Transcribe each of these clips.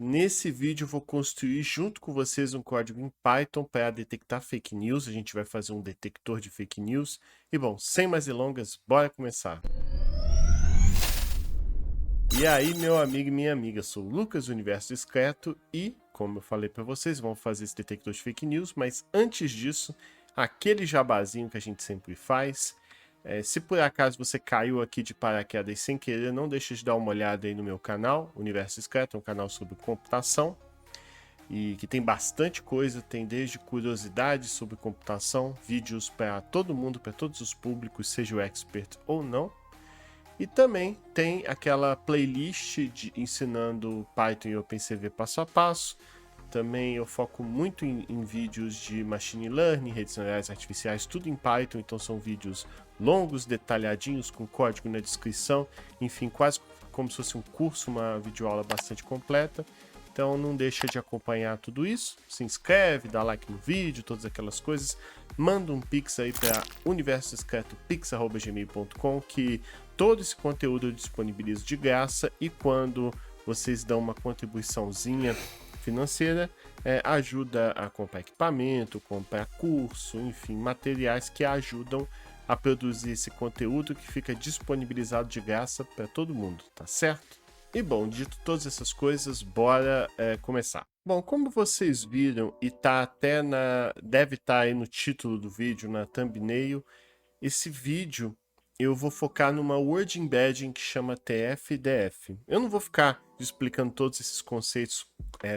Nesse vídeo eu vou construir junto com vocês um código em Python para detectar fake news. A gente vai fazer um detector de fake news. E bom, sem mais delongas, bora começar. E aí, meu amigo e minha amiga, sou o Lucas do Universo Discreto e, como eu falei para vocês, vamos fazer esse detector de fake news, mas antes disso, aquele jabazinho que a gente sempre faz. Se por acaso você caiu aqui de paraquedas sem querer, não deixe de dar uma olhada aí no meu canal, Universo Discreto, é um canal sobre computação e que tem bastante coisa, tem desde curiosidades sobre computação, vídeos para todo mundo, para todos os públicos, seja o expert ou não. E também tem aquela playlist de ensinando Python e OpenCV passo a passo. Também eu foco muito em vídeos de machine learning, redes neurais artificiais, tudo em Python, então são vídeos longos, detalhadinhos, com código na descrição, enfim, quase como se fosse um curso, uma videoaula bastante completa. Então não deixa de acompanhar tudo isso, se inscreve, dá like no vídeo, todas aquelas coisas. Manda um pix aí para universodiscretopix@gmail.com, que todo esse conteúdo eu disponibilizo de graça, e quando vocês dão uma contribuiçãozinha financeira, ajuda a comprar equipamento, comprar curso, enfim, materiais que ajudam a produzir esse conteúdo que fica disponibilizado de graça para todo mundo, tá certo? E bom, dito todas essas coisas, bora começar. Bom, como vocês viram e tá até deve estar aí no título do vídeo, na thumbnail, esse vídeo eu vou focar numa word embedding que chama TF-DF. Eu não vou ficar explicando todos esses conceitos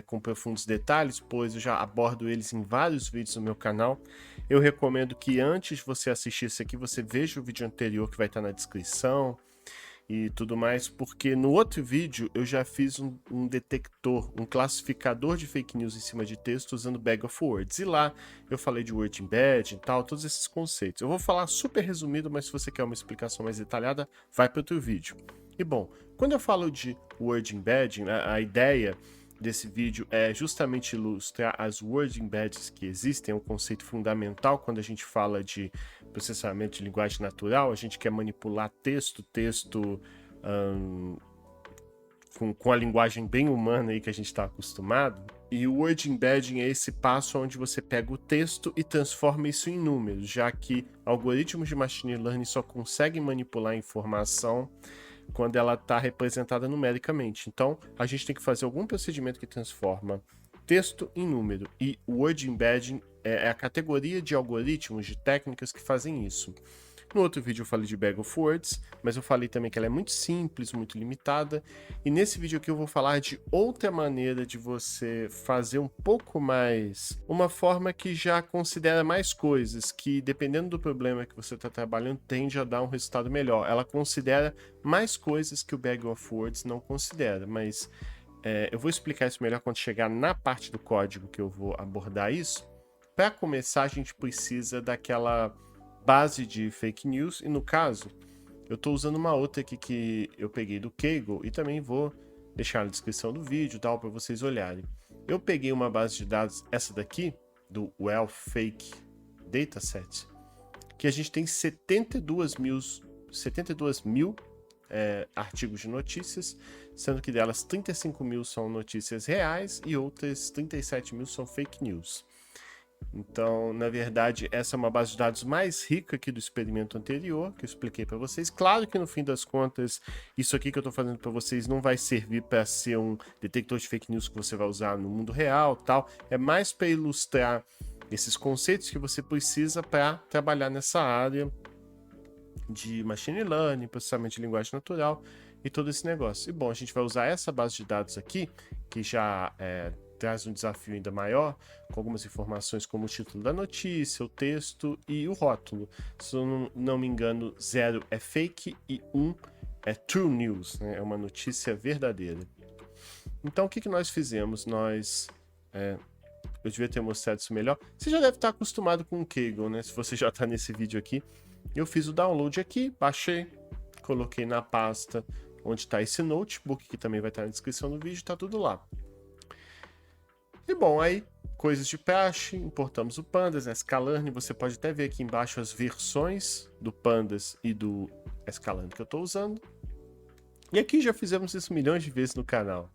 com profundos detalhes, pois eu já abordo eles em vários vídeos no meu canal. Eu recomendo que antes de você assistir esse aqui, você veja o vídeo anterior que vai estar na descrição e tudo mais, porque no outro vídeo eu já fiz um detector, um classificador de fake news em cima de texto usando Bag of Words. E lá eu falei de word embedding e tal, todos esses conceitos. Eu vou falar super resumido, mas se você quer uma explicação mais detalhada, vai para outro vídeo. E bom, quando eu falo de word embedding, a ideia desse vídeo é justamente ilustrar as word embeddings que existem, é um conceito fundamental quando a gente fala de processamento de linguagem natural. A gente quer manipular texto com a linguagem bem humana aí que a gente está acostumado. E o word embedding é esse passo onde você pega o texto e transforma isso em números, já que algoritmos de machine learning só conseguem manipular a informação quando ela está representada numericamente. Então, a gente tem que fazer algum procedimento que transforma texto em número, e o word embedding é a categoria de algoritmos, de técnicas que fazem isso. No outro vídeo eu falei de Bag of Words, mas eu falei também que ela é muito simples, muito limitada, e nesse vídeo aqui eu vou falar de outra maneira de você fazer um pouco mais, uma forma que já considera mais coisas, que dependendo do problema que você está trabalhando, tende a dar um resultado melhor. Ela considera mais coisas que o Bag of Words não considera, mas eu vou explicar isso melhor quando chegar na parte do código que eu vou abordar isso. Para começar, a gente precisa daquela base de fake news, e no caso, eu estou usando uma outra aqui que eu peguei do Kaggle e também vou deixar na descrição do vídeo, tal, para vocês olharem. Eu peguei uma base de dados, essa daqui, do Well Fake Dataset, que a gente tem 72 mil artigos de notícias, sendo que delas 35 mil são notícias reais e outras 37 mil são fake news. Então, na verdade, essa é uma base de dados mais rica aqui do experimento anterior, que eu expliquei para vocês. Claro que no fim das contas, isso aqui que eu estou fazendo para vocês não vai servir para ser um detector de fake news que você vai usar no mundo real, tal. É mais para ilustrar esses conceitos que você precisa para trabalhar nessa área de machine learning, processamento de linguagem natural e todo esse negócio. E bom, a gente vai usar essa base de dados aqui, que já traz um desafio ainda maior, com algumas informações como o título da notícia, o texto e o rótulo. Se eu não me engano, 0 é fake e 1 é true news, né? É uma notícia verdadeira. Então, o que nós fizemos? Eu devia ter mostrado isso melhor. Você já deve estar acostumado com o Kaggle, né? Se você já está nesse vídeo aqui. Eu fiz o download aqui, baixei, coloquei na pasta onde está esse notebook, que também vai estar na descrição do vídeo, está tudo lá. E bom, aí, coisas de praxe, importamos o Pandas, sklearn, você pode até ver aqui embaixo as versões do Pandas e do sklearn que eu estou usando. E aqui já fizemos isso milhões de vezes no canal.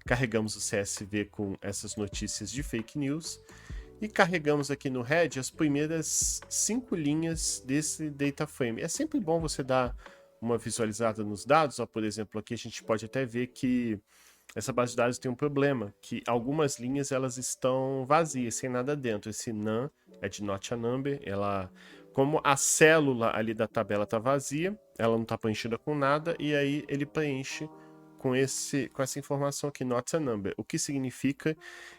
carregamos o CSV com essas notícias de fake news e carregamos aqui no head as primeiras 5 linhas desse data frame. É sempre bom você dar uma visualizada nos dados. Ó, por exemplo, aqui a gente pode até ver que essa base de dados tem um problema, que algumas linhas elas estão vazias, sem nada dentro. Esse none é de not a number, como a célula ali da tabela está vazia, ela não está preenchida com nada, e aí ele preenche com essa informação aqui, not a number, o que significa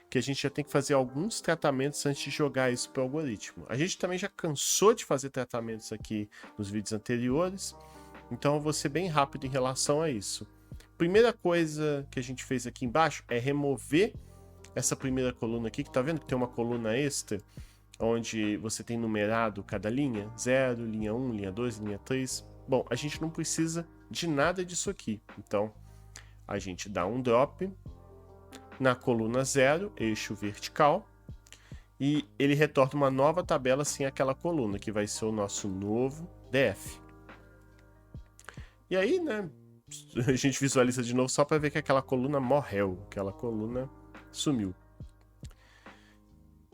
que a gente já tem que fazer alguns tratamentos antes de jogar isso para o algoritmo. A gente também já cansou de fazer tratamentos aqui nos vídeos anteriores, então eu vou ser bem rápido em relação a isso. Primeira coisa que a gente fez aqui embaixo é remover essa primeira coluna aqui, que tá vendo que tem uma coluna extra, onde você tem numerado cada linha, 0, linha 1, linha 2, linha 3. Bom, a gente não precisa de nada disso aqui, então a gente dá um drop na coluna 0, eixo vertical, e ele retorna uma nova tabela sem aquela coluna, que vai ser o nosso novo DF. E aí, né, a gente visualiza de novo só para ver que aquela coluna morreu, aquela coluna sumiu.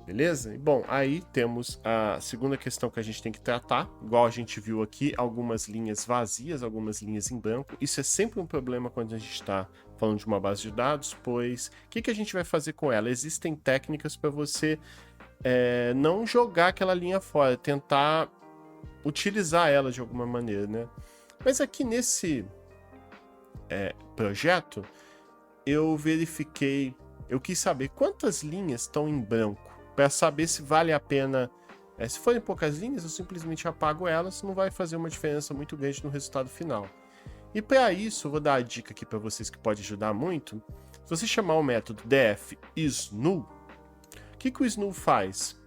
Beleza? E bom, aí temos a segunda questão que a gente tem que tratar. Igual a gente viu aqui, algumas linhas vazias, algumas linhas em branco. Isso é sempre um problema quando a gente está falando de uma base de dados, pois o que a gente vai fazer com ela? Existem técnicas para você não jogar aquela linha fora, tentar utilizar ela de alguma maneira, né? Mas aqui nesse projeto, eu quis saber quantas linhas estão em branco, para saber se vale a pena. Se forem poucas linhas, eu simplesmente apago elas, não vai fazer uma diferença muito grande no resultado final. E para isso, eu vou dar a dica aqui para vocês que pode ajudar muito. Se você chamar o método def isNull, o que o isNull faz?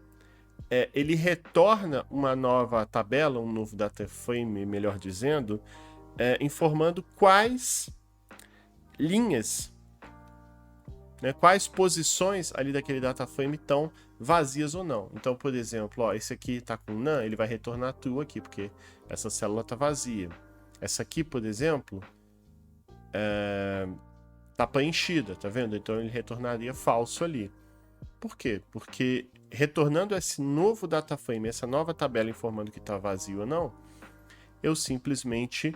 Ele retorna uma nova tabela, um novo data frame, melhor dizendo, informando quais linhas, né, quais posições ali daquele data frame estão vazias ou não. Então, por exemplo, ó, esse aqui está com none, ele vai retornar true aqui, porque essa célula está vazia. Essa aqui, por exemplo, está preenchida, tá vendo? Então ele retornaria falso ali. Por quê? Porque retornando esse novo data frame, essa nova tabela informando que está vazio ou não, eu simplesmente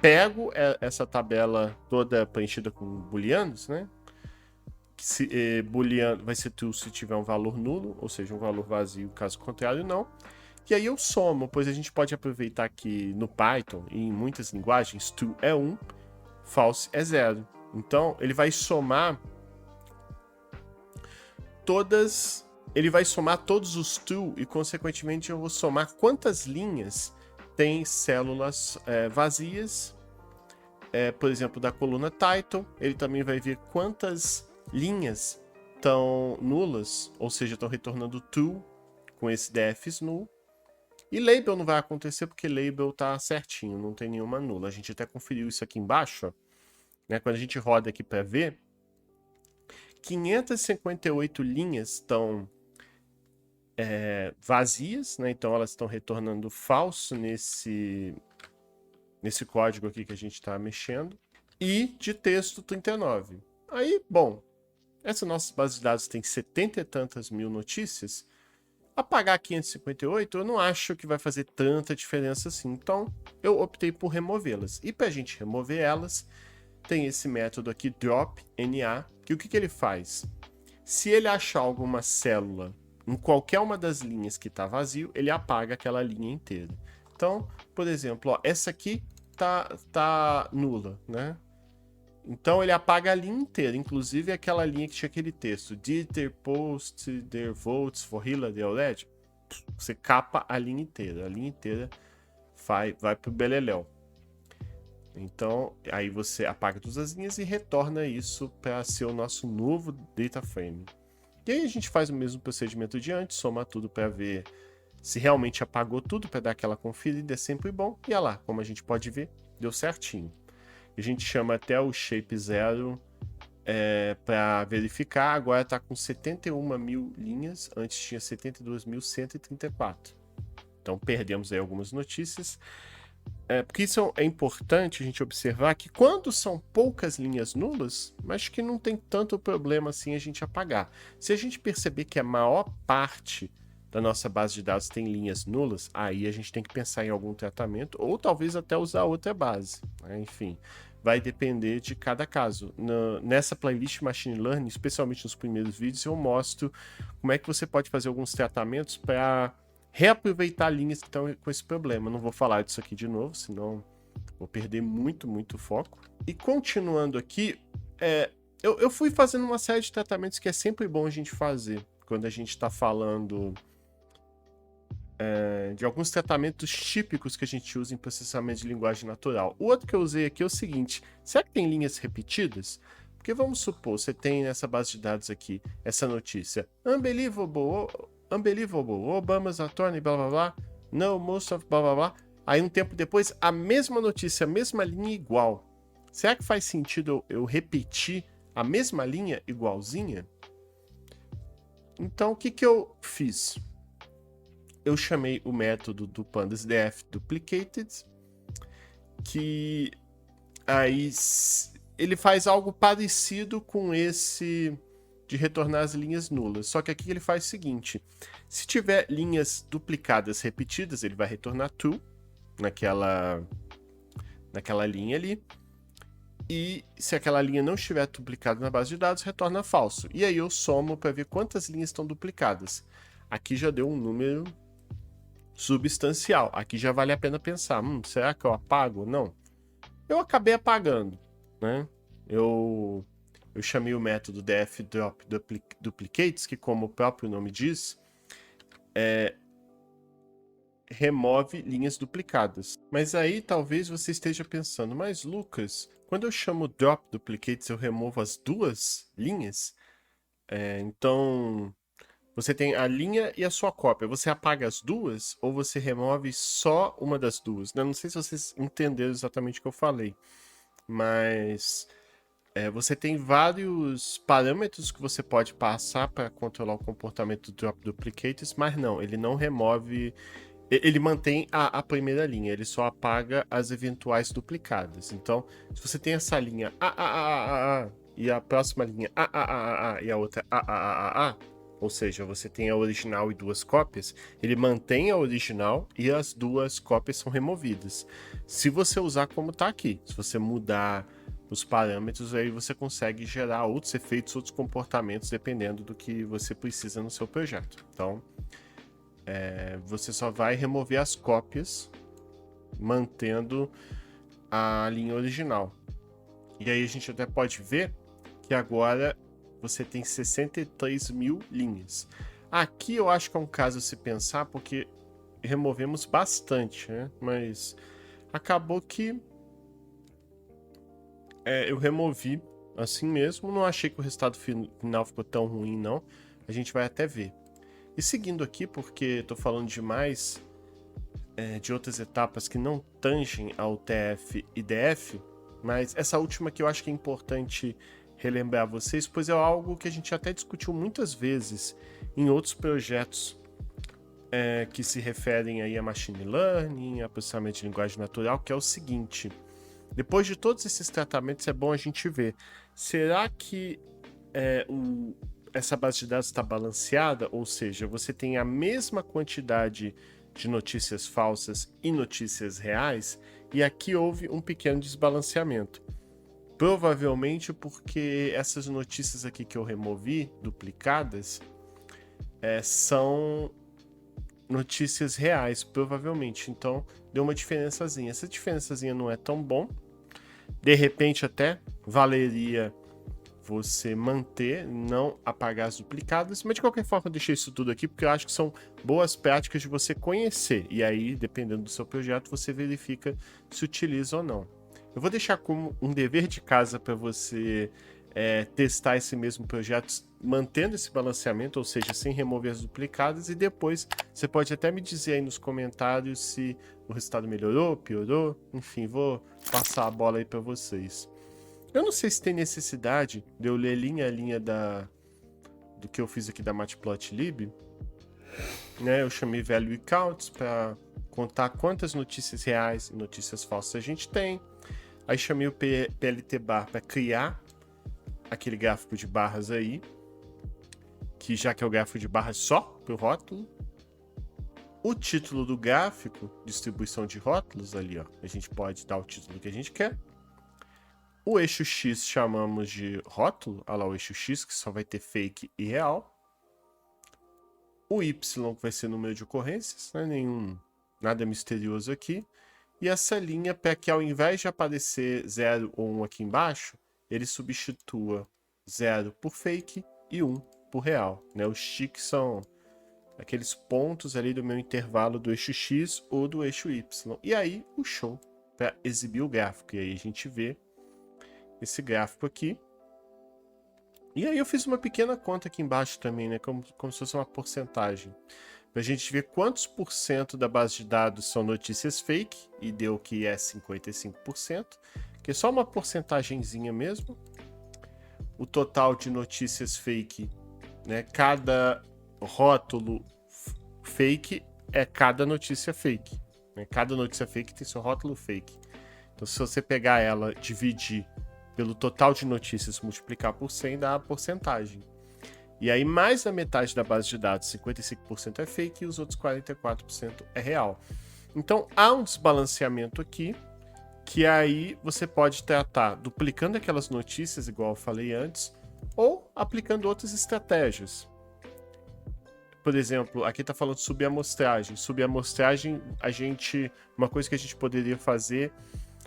pego essa tabela toda preenchida com booleanos, né? Booleano vai ser true se tiver um valor nulo, ou seja, um valor vazio, caso contrário, não. E aí eu somo, pois a gente pode aproveitar que no Python e em muitas linguagens, true é 1, false é 0. Então, ele vai somar todos os true e, consequentemente, eu vou somar quantas linhas tem células vazias. Por exemplo, da coluna title, ele também vai ver quantas linhas estão nulas, ou seja, estão retornando true com esse def isNull. E label não vai acontecer porque label está certinho, não tem nenhuma nula. A gente até conferiu isso aqui embaixo, ó, né? Quando a gente roda aqui para ver, 558 linhas estão vazias, né? Então elas estão retornando falso nesse código aqui que a gente está mexendo, e de texto 39. Aí, bom, essa nossa base de dados tem 70 e tantas mil notícias. Apagar 558 eu não acho que vai fazer tanta diferença assim, então eu optei por removê-las. E para a gente remover elas, tem esse método aqui, drop_na, que o que ele faz? Se ele achar alguma célula em qualquer uma das linhas que está vazio, ele apaga aquela linha inteira. Então, por exemplo, ó, essa aqui tá nula, né? Então ele apaga a linha inteira, inclusive aquela linha que tinha aquele texto, did there post their votes for Hillary already? Você capa a linha inteira vai pro beleléu. Então aí você apaga todas as linhas e retorna isso para ser o nosso novo data frame. E aí a gente faz o mesmo procedimento de antes, soma tudo para ver se realmente apagou tudo, para dar aquela conferida, é sempre bom. E olha lá, como a gente pode ver, deu certinho. A gente chama até o shape 0 para verificar. Agora está com 71 mil linhas, antes tinha 72.134. Então perdemos aí algumas notícias, Porque isso é importante a gente observar que quando são poucas linhas nulas, acho que não tem tanto problema assim a gente apagar. Se a gente perceber que a maior parte da nossa base de dados tem linhas nulas, aí a gente tem que pensar em algum tratamento ou talvez até usar outra base, né? Enfim, vai depender de cada caso. Nessa playlist Machine Learning, especialmente nos primeiros vídeos, eu mostro como é que você pode fazer alguns tratamentos para reaproveitar linhas que estão com esse problema. Não vou falar disso aqui de novo, senão vou perder muito foco. E continuando aqui, eu fui fazendo uma série de tratamentos que é sempre bom a gente fazer quando a gente está falando de alguns tratamentos típicos que a gente usa em processamento de linguagem natural. O outro que eu usei aqui é o seguinte: será que tem linhas repetidas? Porque vamos supor, você tem nessa base de dados aqui essa notícia: Unbelievable, Obama's attorney, blá blá blá, no, most of blá blá blá. Aí um tempo depois, a mesma notícia, a mesma linha igual. Será que faz sentido eu repetir a mesma linha igualzinha? Então, o que eu fiz? Eu chamei o método do pandas df duplicated, que aí ele faz algo parecido com esse de retornar as linhas nulas. Só que aqui ele faz o seguinte: se tiver linhas duplicadas repetidas, ele vai retornar true naquela linha ali. E se aquela linha não estiver duplicada na base de dados, retorna falso. E aí eu somo para ver quantas linhas estão duplicadas. Aqui já deu um número substancial. Aqui já vale a pena pensar: será que eu apago? Não. Eu acabei apagando, né? Eu chamei o método df-drop-duplicates, que, como o próprio nome diz, remove linhas duplicadas. Mas aí talvez você esteja pensando: mas Lucas, quando eu chamo drop duplicates, eu removo as duas linhas? Então, você tem a linha e a sua cópia. Você apaga as duas ou você remove só uma das duas? Eu não sei se vocês entenderam exatamente o que eu falei, mas você tem vários parâmetros que você pode passar para controlar o comportamento do drop duplicates, mas não, ele não remove. Ele mantém a primeira linha, ele só apaga as eventuais duplicadas. Então, se você tem essa linha e a próxima linha e a outra ou seja, você tem a original e duas cópias, ele mantém a original e as duas cópias são removidas. Se você usar como está aqui, se você mudar os parâmetros, aí você consegue gerar outros efeitos, outros comportamentos, dependendo do que você precisa no seu projeto. Então, você só vai remover as cópias, mantendo a linha original. E aí a gente até pode ver que agora você tem 63 mil linhas. Aqui eu acho que é um caso a se pensar, porque removemos bastante, né? Mas acabou que eu removi assim mesmo. Não achei que o resultado final ficou tão ruim, não. A gente vai até ver. E seguindo aqui, porque estou falando demais de outras etapas que não tangem ao TF e DF, mas essa última que eu acho que é importante relembrar vocês, pois é algo que a gente até discutiu muitas vezes em outros projetos que se referem aí a Machine Learning, a processamento de linguagem natural, que é o seguinte: depois de todos esses tratamentos é bom a gente ver, será que essa base de dados está balanceada? Ou seja, você tem a mesma quantidade de notícias falsas e notícias reais, e aqui houve um pequeno desbalanceamento. Provavelmente porque essas notícias aqui que eu removi, duplicadas, são notícias reais, provavelmente. Então, deu uma diferençazinha. Essa diferençazinha não é tão bom. De repente, até valeria você manter, não apagar as duplicadas, mas de qualquer forma eu deixei isso tudo aqui porque eu acho que são boas práticas de você conhecer, e aí, dependendo do seu projeto, você verifica se utiliza ou não. Eu vou deixar como um dever de casa para você testar esse mesmo projeto, mantendo esse balanceamento, ou seja, sem remover as duplicadas, e depois você pode até me dizer aí nos comentários se o resultado melhorou, piorou, enfim, vou passar a bola aí para vocês. Eu não sei se tem necessidade de eu ler linha a linha do que eu fiz aqui da Matplotlib, né? Eu chamei value counts para contar quantas notícias reais e notícias falsas a gente tem. Aí chamei o PLT bar para criar aquele gráfico de barras aí, que já que é o gráfico de barras só para o rótulo. O título do gráfico, distribuição de rótulos ali, ó, a gente pode dar o título que a gente quer. O eixo X chamamos de rótulo, olha lá o eixo X, que só vai ter fake e real. O Y vai ser número de ocorrências, né? Nada misterioso aqui. E essa linha, para que ao invés de aparecer 0 ou 1 aqui embaixo, ele substitua 0 por fake e 1 por real, né? Os ticks são aqueles pontos ali do meu intervalo do eixo X ou do eixo Y. E aí o show para exibir o gráfico. E aí a gente vê esse gráfico aqui. E aí eu fiz uma pequena conta aqui embaixo também, né? Como se fosse uma porcentagem. Pra gente ver quantos por cento da base de dados são notícias fake. E deu que é 55%. Que é só uma porcentagenzinha mesmo. O total de notícias fake, né? Cada rótulo fake é cada notícia fake. Né? Cada notícia fake tem seu rótulo fake. Então se você pegar ela, dividir pelo total de notícias, multiplicar por 100, dá a porcentagem. E aí mais da metade da base de dados, 55% é fake e os outros 44% é real. Então há um desbalanceamento aqui, que aí você pode tratar duplicando aquelas notícias, igual eu falei antes, ou aplicando outras estratégias. Por exemplo, aqui está falando sobre amostragem. Sobre amostragem, uma coisa que a gente poderia fazer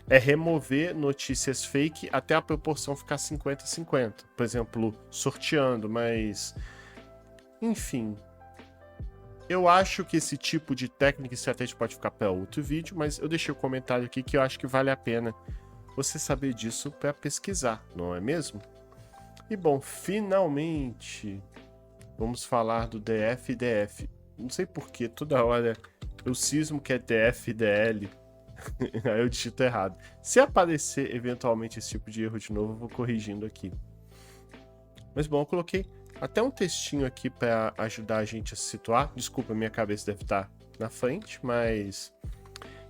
é remover notícias fake até a proporção ficar 50-50. Por exemplo, sorteando, mas... Enfim. Eu acho que esse tipo de técnica e estratégia pode ficar para outro vídeo, mas eu deixei o comentário aqui que eu acho que vale a pena você saber disso para pesquisar, não é mesmo? E bom, finalmente vamos falar do DF e DF. Não sei porquê, toda hora eu cismo que é DF e DL. Aí eu digito errado. Se aparecer eventualmente esse tipo de erro de novo, eu vou corrigindo aqui. Mas bom, eu coloquei até um textinho aqui para ajudar a gente a se situar. Desculpa, minha cabeça deve estar na frente, mas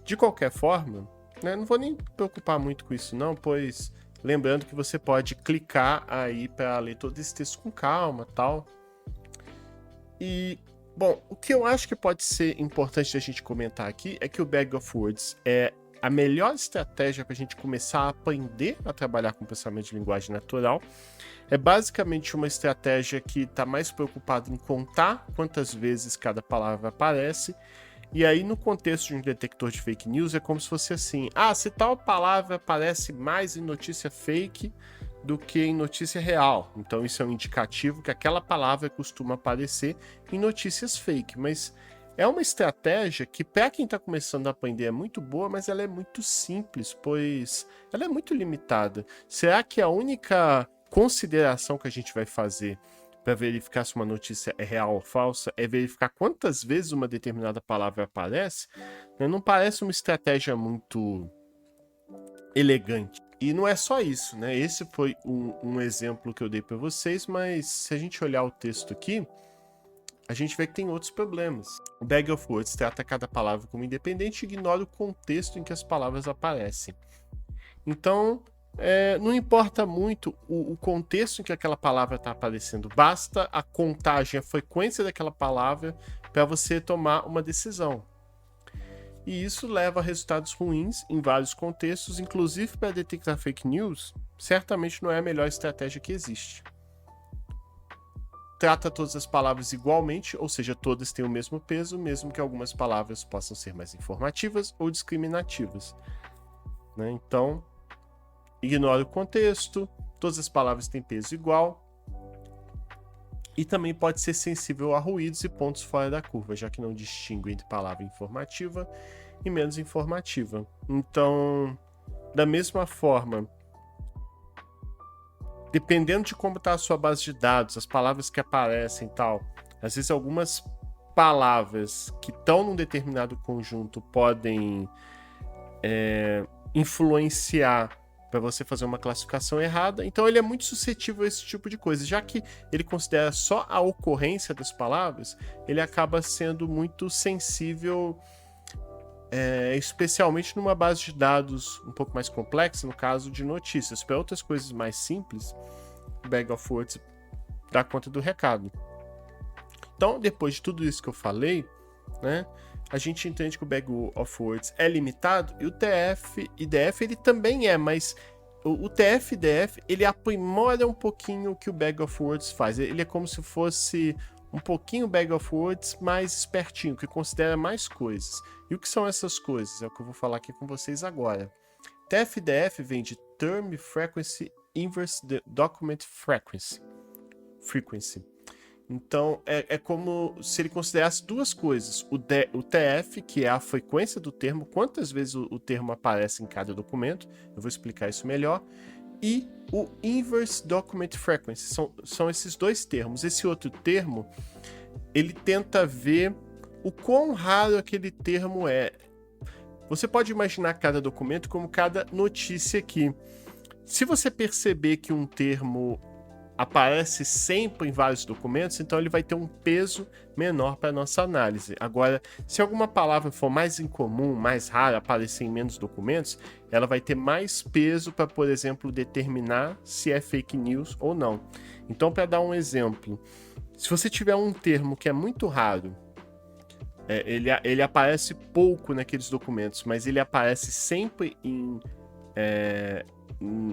de qualquer forma, né, não vou nem preocupar muito com isso não, pois lembrando que você pode clicar aí para ler todo esse texto com calma, tal. E bom, o que eu acho que pode ser importante a gente comentar aqui é que o Bag of Words é a melhor estratégia para a gente começar a aprender a trabalhar com processamento de linguagem natural. É basicamente uma estratégia que está mais preocupada em contar quantas vezes cada palavra aparece. E aí, no contexto de um detector de fake news, é como se fosse assim: se tal palavra aparece mais em notícia fake do que em notícia real. Então isso é um indicativo que aquela palavra costuma aparecer em notícias fake, mas é uma estratégia que para quem está começando a aprender é muito boa, mas ela é muito simples, pois ela é muito limitada. Será que a única consideração que a gente vai fazer para verificar se uma notícia é real ou falsa é verificar quantas vezes uma determinada palavra aparece? Não parece uma estratégia muito elegante. E não é só isso, né? Esse foi um exemplo que eu dei para vocês, mas se a gente olhar o texto aqui, a gente vê que tem outros problemas. O Bag of Words trata cada palavra como independente e ignora o contexto em que as palavras aparecem. Então, não importa muito o contexto em que aquela palavra está aparecendo, basta a contagem, a frequência daquela palavra para você tomar uma decisão. E isso leva a resultados ruins em vários contextos, inclusive para detectar fake news, certamente não é a melhor estratégia que existe. Trata todas as palavras igualmente, ou seja, todas têm o mesmo peso, mesmo que algumas palavras possam ser mais informativas ou discriminativas. Né? Então, ignora o contexto, todas as palavras têm peso igual, e também pode ser sensível a ruídos e pontos fora da curva, já que não distingue entre palavra informativa e menos informativa. Então, da mesma forma, dependendo de como está a sua base de dados, as palavras que aparecem e tal, às vezes algumas palavras que estão num determinado conjunto podem influenciar para você fazer uma classificação errada, então ele é muito suscetível a esse tipo de coisa. Já que ele considera só a ocorrência das palavras, ele acaba sendo muito sensível especialmente numa base de dados um pouco mais complexa, no caso de notícias. Para outras coisas mais simples, o Bag of Words dá conta do recado. Então, depois de tudo isso que eu falei, né, a gente entende que o Bag of Words é limitado e o TF-IDF ele também é, mas o TF-IDF ele aprimora um pouquinho o que o Bag of Words faz. Ele é como se fosse um pouquinho o Bag of Words mais espertinho, que considera mais coisas. E o que são essas coisas? É o que eu vou falar aqui com vocês agora. TF-IDF vem de Term Frequency Inverse Document Frequency. Então, é como se ele considerasse duas coisas. O TF, que é a frequência do termo, quantas vezes o termo aparece em cada documento, eu vou explicar isso melhor, e o Inverse Document Frequency, são esses dois termos. Esse outro termo, ele tenta ver o quão raro aquele termo é. Você pode imaginar cada documento como cada notícia aqui. Se você perceber que um termo aparece sempre em vários documentos, então ele vai ter um peso menor para a nossa análise. Agora, se alguma palavra for mais incomum, mais rara, aparecer em menos documentos, ela vai ter mais peso para, por exemplo, determinar se é fake news ou não. Então, para dar um exemplo, se você tiver um termo que é muito raro, ele aparece pouco naqueles documentos, mas ele aparece sempre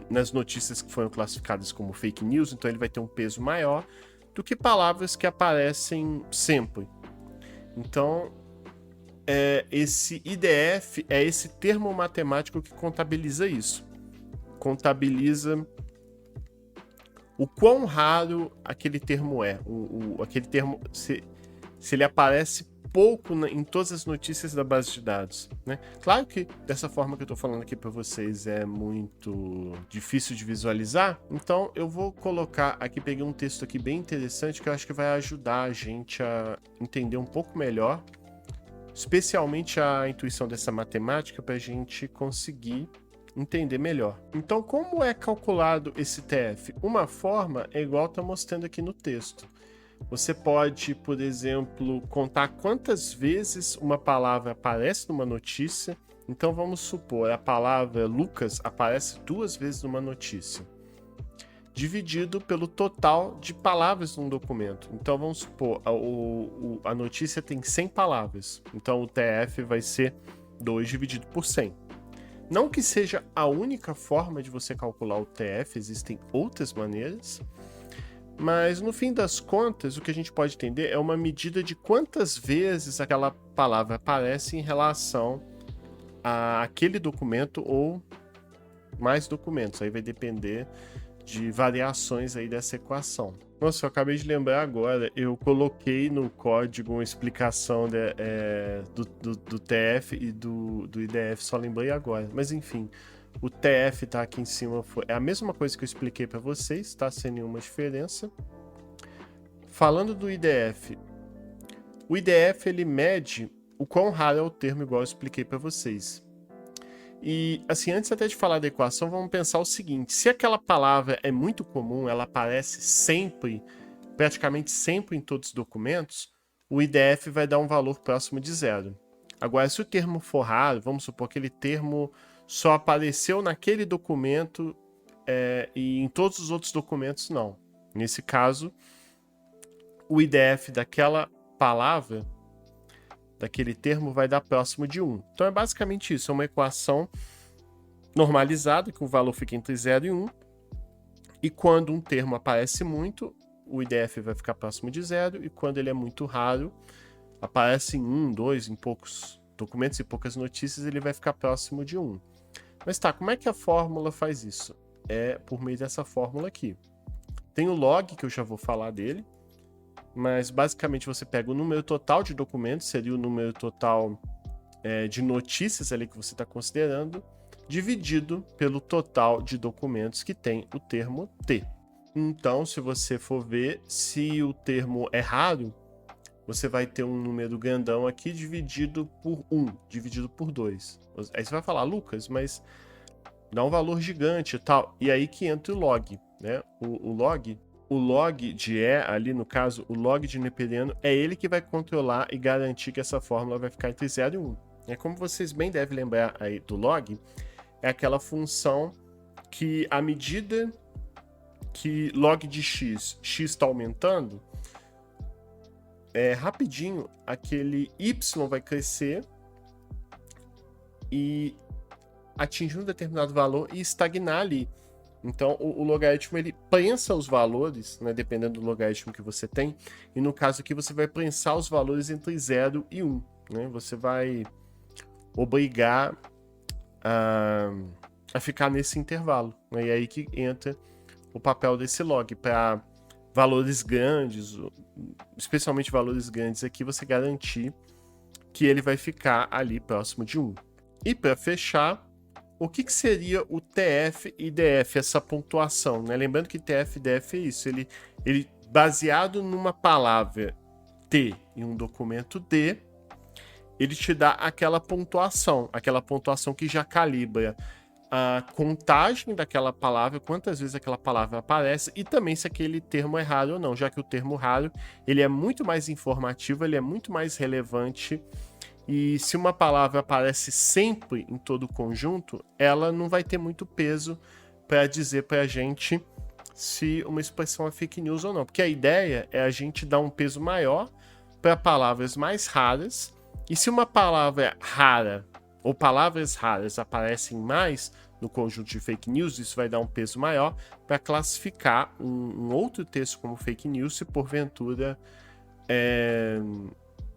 nas notícias que foram classificadas como fake news, então ele vai ter um peso maior do que palavras que aparecem sempre. Então, esse IDF é esse termo matemático que contabiliza isso. Contabiliza o quão raro aquele termo é. Aquele termo, se ele aparece pouco em todas as notícias da base de dados, né? Claro que dessa forma que eu estou falando aqui para vocês é muito difícil de visualizar, então eu vou colocar aqui, peguei um texto aqui bem interessante que eu acho que vai ajudar a gente a entender um pouco melhor, especialmente a intuição dessa matemática, para a gente conseguir entender melhor. Então, como é calculado esse TF? Uma forma é igual está mostrando aqui no texto. Você pode, por exemplo, contar quantas vezes uma palavra aparece numa notícia. Então vamos supor, a palavra Lucas aparece 2 vezes numa notícia, dividido pelo total de palavras num documento. Então vamos supor, a notícia tem 100 palavras. Então o TF vai ser 2 dividido por 100. Não que seja a única forma de você calcular o TF, existem outras maneiras. Mas, no fim das contas, o que a gente pode entender é uma medida de quantas vezes aquela palavra aparece em relação àquele documento ou mais documentos. Aí vai depender de variações aí dessa equação. Nossa, eu acabei de lembrar agora, eu coloquei no código uma explicação do TF e do IDF, só lembrei agora. Mas, enfim... O TF tá aqui em cima, é a mesma coisa que eu expliquei para vocês, tá? Sem nenhuma diferença. Falando do IDF, o IDF ele mede o quão raro é o termo, igual eu expliquei para vocês. E, assim, antes até de falar da equação, vamos pensar o seguinte: se aquela palavra é muito comum, ela aparece sempre, praticamente sempre em todos os documentos, o IDF vai dar um valor próximo de 0. Agora, se o termo for raro, vamos supor que aquele termo só apareceu naquele documento e em todos os outros documentos não. Nesse caso, o IDF daquela palavra, daquele termo, vai dar próximo de 1. Então é basicamente isso, é uma equação normalizada, que o valor fica entre 0 e 1. E quando um termo aparece muito, o IDF vai ficar próximo de 0, e quando ele é muito raro, aparece em 1, 2, em poucos documentos e poucas notícias, ele vai ficar próximo de 1. Mas tá, como é que a fórmula faz isso? É por meio dessa fórmula aqui. Tem o log, que eu já vou falar dele, mas basicamente você pega o número total de documentos, seria o número total de notícias ali que você está considerando, dividido pelo total de documentos que tem o termo T. Então, se você for ver, se o termo é raro, você vai ter um número grandão aqui dividido por 1, dividido por 2. Aí você vai falar, Lucas, mas dá um valor gigante e tal. E aí que entra o log, né? O log de E, ali no caso, o log de neperiano, é ele que vai controlar e garantir que essa fórmula vai ficar entre 0 e 1. É como vocês bem devem lembrar aí do log, é aquela função que à medida que log de x está aumentando, rapidinho aquele y vai crescer e atingir um determinado valor e estagnar ali. Então, o logaritmo, ele prensa os valores, né, dependendo do logaritmo que você tem, e no caso aqui você vai prensar os valores entre 0 e 1. Né? Você vai obrigar a ficar nesse intervalo. Né? E aí que entra o papel desse log. Para valores grandes, especialmente valores grandes aqui, você garantir que ele vai ficar ali próximo de 1. E para fechar, o que seria o TF e DF, essa pontuação? Né? Lembrando que TF e DF é isso, ele baseado numa palavra T em um documento D, ele te dá aquela pontuação que já calibra a contagem daquela palavra, quantas vezes aquela palavra aparece e também se aquele termo é raro ou não, já que o termo raro ele é muito mais informativo, ele é muito mais relevante. E se uma palavra aparece sempre em todo o conjunto, ela não vai ter muito peso para dizer para a gente se uma expressão é fake news ou não. Porque a ideia é a gente dar um peso maior para palavras mais raras. E se uma palavra rara ou palavras raras aparecem mais no conjunto de fake news, isso vai dar um peso maior para classificar um outro texto como fake news se porventura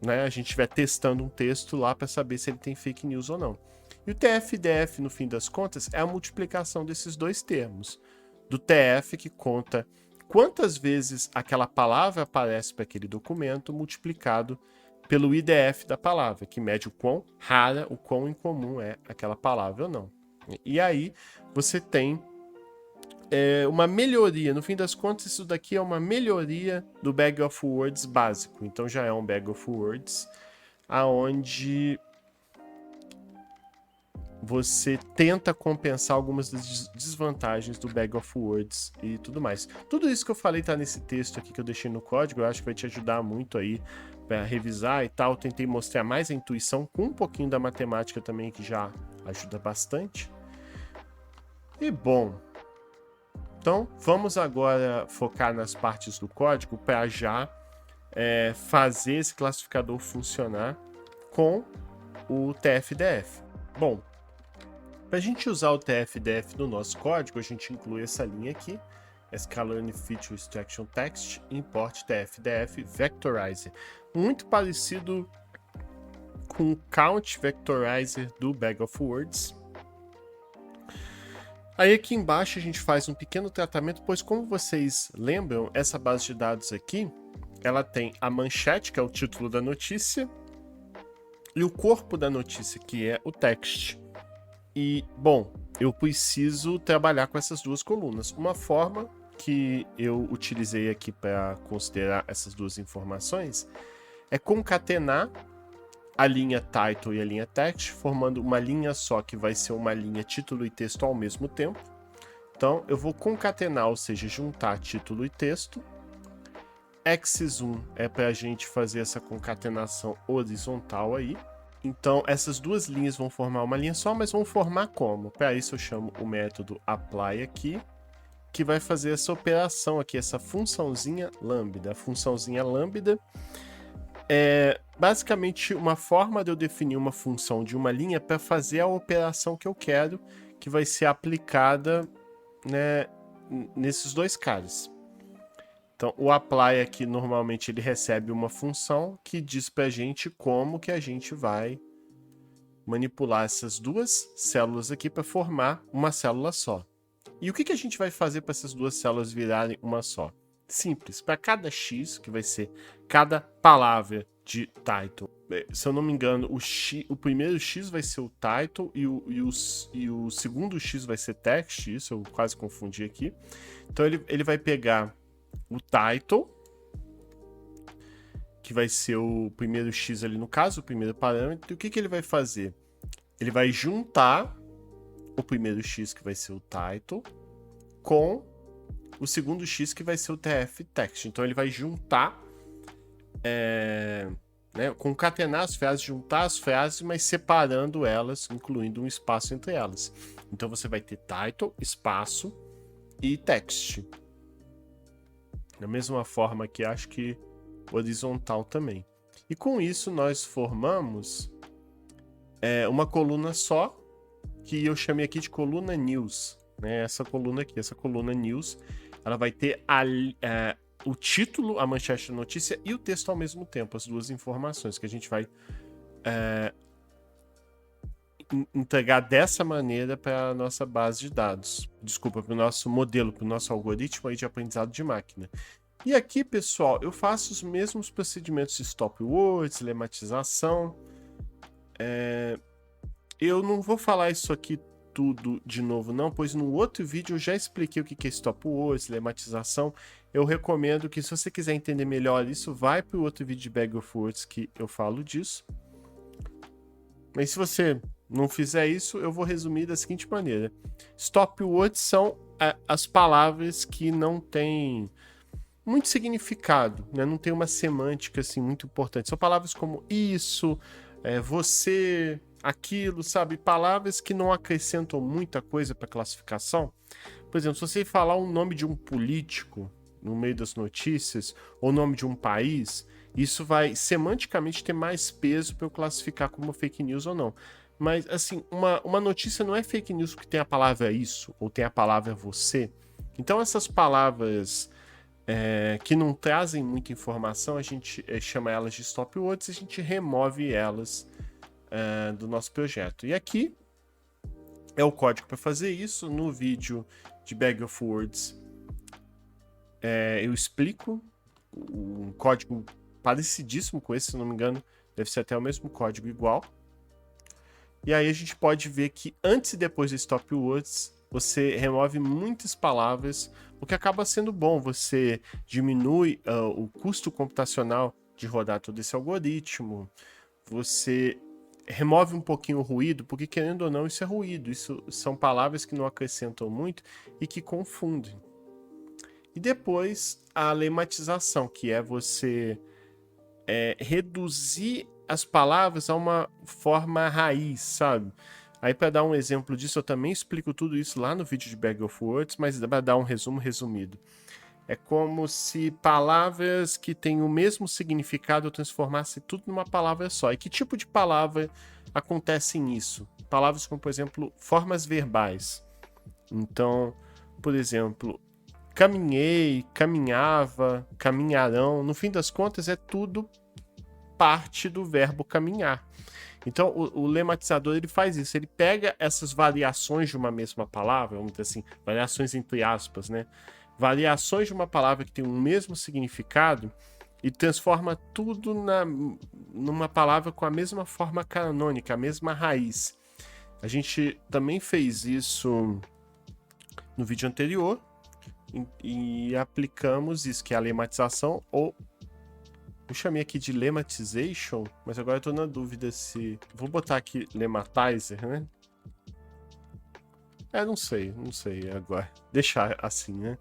a gente estiver testando um texto lá para saber se ele tem fake news ou não. E o TF-DF, no fim das contas, é a multiplicação desses dois termos. Do TF, que conta quantas vezes aquela palavra aparece para aquele documento, multiplicado pelo IDF da palavra, que mede o quão rara, o quão incomum é aquela palavra ou não. E aí você tem uma melhoria. No fim das contas, isso daqui é uma melhoria do Bag of Words básico. Então já é um Bag of Words aonde você tenta compensar algumas das desvantagens do Bag of Words e tudo mais. Tudo isso que eu falei tá nesse texto aqui que eu deixei no código, eu acho que vai te ajudar muito aí para revisar e tal. Eu tentei mostrar mais a intuição com um pouquinho da matemática também, que já ajuda bastante. E bom, então vamos agora focar nas partes do código para já fazer esse classificador funcionar com o TF-DF. Bom, para a gente usar o TF-DF no nosso código, a gente inclui essa linha aqui, Scalene Feature Extraction Text, Import TF-DF Vectorizer. Muito parecido com o Count Vectorizer do Bag of Words. Aí aqui embaixo a gente faz um pequeno tratamento, pois como vocês lembram, essa base de dados aqui, ela tem a manchete, que é o título da notícia, e o corpo da notícia, que é o text. E, bom, eu preciso trabalhar com essas duas colunas. Uma forma que eu utilizei aqui para considerar essas duas informações é concatenar a linha title e a linha text, formando uma linha só que vai ser uma linha título e texto ao mesmo tempo. Então, eu vou concatenar, ou seja, juntar título e texto. Axis1 é para a gente fazer essa concatenação horizontal aí. Então, essas duas linhas vão formar uma linha só, mas vão formar como? Para isso eu chamo o método apply aqui, que vai fazer essa operação aqui, essa funçãozinha lambda. A funçãozinha lambda é basicamente uma forma de eu definir uma função de uma linha para fazer a operação que eu quero, que vai ser aplicada, né, nesses dois caras. Então, o apply aqui, normalmente, ele recebe uma função que diz para a gente como que a gente vai manipular essas duas células aqui para formar uma célula só. E o que a gente vai fazer para essas duas células virarem uma só? Simples, para cada x, que vai ser cada palavra de title. Se eu não me engano, o primeiro x vai ser o title e o segundo x vai ser text, isso eu quase confundi aqui. Então ele vai pegar o title, que vai ser o primeiro x ali no caso, o primeiro parâmetro, e o que ele vai fazer? Ele vai juntar o primeiro x, que vai ser o title, com o segundo x, que vai ser o TF text. Então ele vai juntar né? Concatenar as frases, juntar as frases, mas separando elas, incluindo um espaço entre elas. Então você vai ter title, espaço e text. Da mesma forma que acho que horizontal também. E com isso nós formamos uma coluna só, que eu chamei aqui de coluna news. Né? Essa coluna aqui, essa coluna news, ela vai ter o título, a manchete da notícia e o texto ao mesmo tempo, as duas informações que a gente vai entregar dessa maneira para a nossa base de dados. Desculpa, para o nosso modelo, para o nosso algoritmo aí de aprendizado de máquina. E aqui, pessoal, eu faço os mesmos procedimentos de stop words, lematização. Eu não vou falar isso aqui tudo de novo não, pois no outro vídeo eu já expliquei o que é stop words, lematização. Eu recomendo que, se você quiser entender melhor isso, vai para o outro vídeo de Bag of Words que eu falo disso. Mas se você não fizer isso, eu vou resumir da seguinte maneira. Stop words são as palavras que não têm muito significado, né? Não tem uma semântica assim muito importante. São palavras como isso, você, aquilo, sabe? Palavras que não acrescentam muita coisa para a classificação. Por exemplo, se você falar o nome de um político no meio das notícias, ou o nome de um país, isso vai semanticamente ter mais peso para eu classificar como fake news ou não. Mas, assim, uma notícia não é fake news porque tem a palavra isso, ou tem a palavra você. Então, essas palavras que não trazem muita informação, a gente chama elas de stop words e a gente remove elas do nosso projeto. E aqui é o código para fazer isso. No vídeo de Bag of Words eu explico um código parecidíssimo com esse, se não me engano, deve ser até o mesmo código igual. E aí a gente pode ver que antes e depois do stop words você remove muitas palavras, o que acaba sendo bom. Você diminui o custo computacional de rodar todo esse algoritmo, você remove um pouquinho o ruído, porque querendo ou não, isso é ruído, isso são palavras que não acrescentam muito e que confundem. E depois a lematização, que é você reduzir as palavras a uma forma raiz, sabe? Aí, para dar um exemplo disso, eu também explico tudo isso lá no vídeo de Bag of Words, mas para dar um resumo resumido. É como se palavras que têm o mesmo significado eu transformasse tudo numa palavra só. E que tipo de palavra acontece nisso? Palavras como, por exemplo, formas verbais. Então, por exemplo, caminhei, caminhava, caminharão. No fim das contas, é tudo parte do verbo caminhar. Então, o lematizador ele faz isso, ele pega essas variações de uma mesma palavra, vamos dizer assim, variações entre aspas, né? Variações de uma palavra que tem o mesmo significado e transforma tudo numa palavra com a mesma forma canônica, a mesma raiz. A gente também fez isso no vídeo anterior e aplicamos isso, que é a lematização ou eu chamei aqui de lematization, mas agora eu tô na dúvida se... Vou botar aqui lematizer, né? Não sei agora. Deixar assim, né?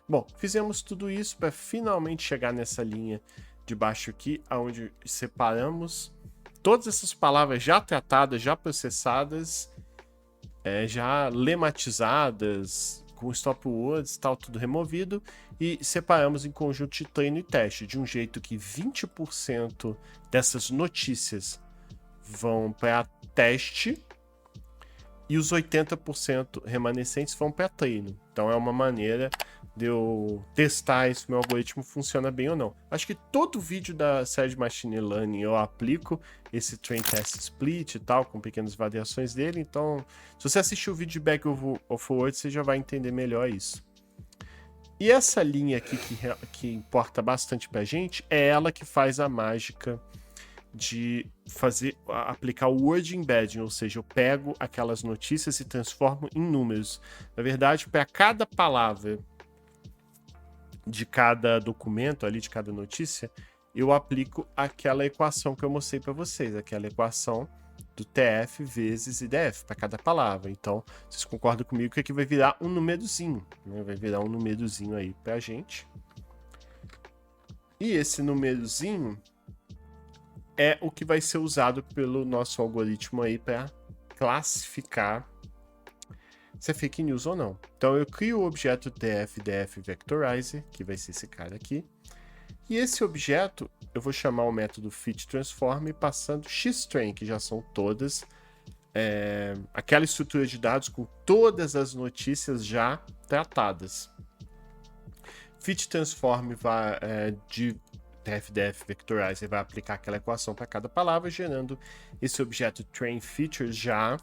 Bom, fizemos tudo isso para finalmente chegar nessa linha de baixo aqui, onde separamos todas essas palavras já tratadas, já processadas, já lematizadas, com stop words, tal, tudo removido, e separamos em conjunto de treino e teste, de um jeito que 20% dessas notícias vão para teste e os 80% remanescentes vão para treino. Então é uma maneira de eu testar se o meu algoritmo funciona bem ou não. Acho que todo vídeo da série de Machine Learning eu aplico esse Train Test Split e tal, com pequenas variações dele. Então, se você assistir o vídeo de Bag of Words, você já vai entender melhor isso. E essa linha aqui que importa bastante pra gente, é ela que faz a mágica de aplicar o word embedding, ou seja, eu pego aquelas notícias e transformo em números. Na verdade, para cada palavra de cada documento ali, de cada notícia, eu aplico aquela equação que eu mostrei para vocês, aquela equação do TF vezes IDF para cada palavra. Então, vocês concordam comigo que aqui vai virar um númerozinho, né? Vai virar um númerozinho aí pra gente. E esse númerozinho é o que vai ser usado pelo nosso algoritmo aí para classificar se é fake news ou não. Então eu crio o objeto df vectorizer, que vai ser esse cara aqui, e esse objeto eu vou chamar o método fitTransform passando xtrain, que já são todas aquela estrutura de dados com todas as notícias já tratadas. fitTransform de df vectorizer vai aplicar aquela equação para cada palavra, gerando esse objeto train features já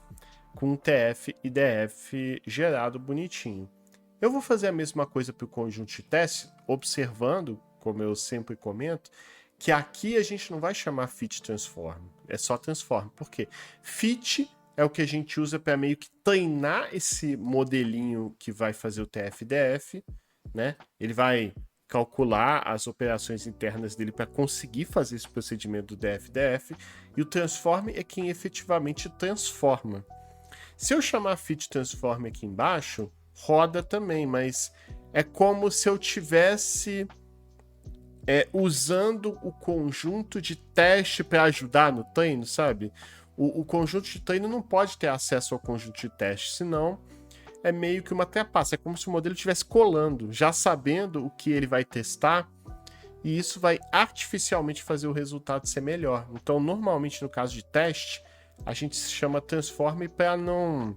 com TF e DF gerado bonitinho. Eu vou fazer a mesma coisa para o conjunto de teste, observando, como eu sempre comento, que aqui a gente não vai chamar fitTransform, é só transform. Por quê? Fit é o que a gente usa para meio que treinar esse modelinho que vai fazer o TF e DF, né? Ele vai calcular as operações internas dele para conseguir fazer esse procedimento do DF-DF, e o transform é quem efetivamente transforma. Se eu chamar fitTransform aqui embaixo, roda também, mas é como se eu tivesse usando o conjunto de teste para ajudar no treino, sabe? O conjunto de treino não pode ter acesso ao conjunto de teste, senão é meio que uma trapaça. É como se o modelo estivesse colando, já sabendo o que ele vai testar, e isso vai artificialmente fazer o resultado ser melhor. Então, normalmente, no caso de teste, a gente se chama transform para não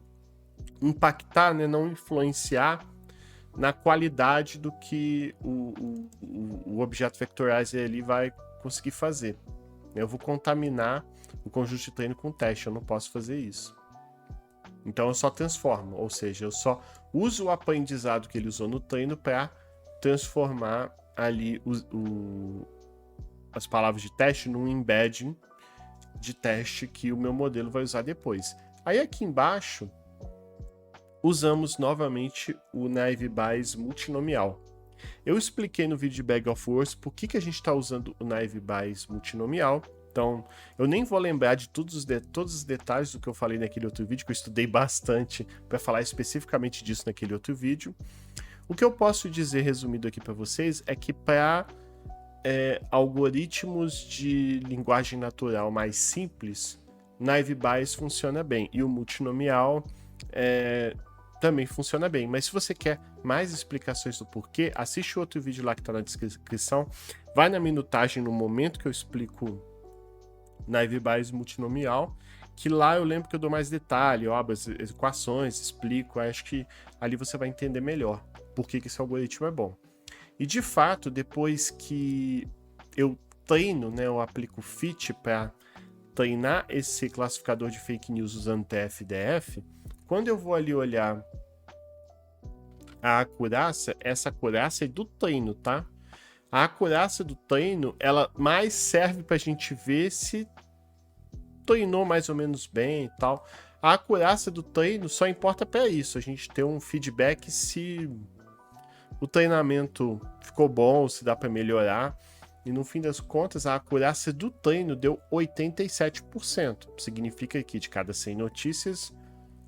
impactar, né, não influenciar na qualidade do que o objeto vectorizer ali vai conseguir fazer. Eu vou contaminar o conjunto de treino com teste, eu não posso fazer isso. Então eu só transformo, ou seja, eu só uso o aprendizado que ele usou no treino para transformar ali as palavras de teste num embedding de teste que o meu modelo vai usar depois. Aí aqui embaixo, usamos novamente o Naive Bayes multinomial. Eu expliquei no vídeo de Bag of Words por que a gente está usando o Naive Bayes multinomial. Então, eu nem vou lembrar de todos os detalhes do que eu falei naquele outro vídeo, que eu estudei bastante para falar especificamente disso naquele outro vídeo. O que eu posso dizer, resumido aqui para vocês, é que para algoritmos de linguagem natural mais simples, Naive Bayes funciona bem, e o multinomial também funciona bem. Mas se você quer mais explicações do porquê, assiste o outro vídeo lá que está na descrição, vai na minutagem no momento que eu explico Naive Bayes multinomial, que lá eu lembro que eu dou mais detalhe, eu abro as equações, explico, acho que ali você vai entender melhor por que esse algoritmo é bom. E de fato, depois que eu treino, né, eu aplico fit para treinar esse classificador de fake news usando TF-DF, quando eu vou ali olhar a acurácia, essa acurácia é do treino, tá? A acurácia do treino, ela mais serve para a gente ver se treinou mais ou menos bem e tal. A acurácia do treino só importa para isso, a gente ter um feedback se o treinamento ficou bom, se dá para melhorar. E no fim das contas, a acurácia do treino deu 87%. Significa que de cada 100 notícias,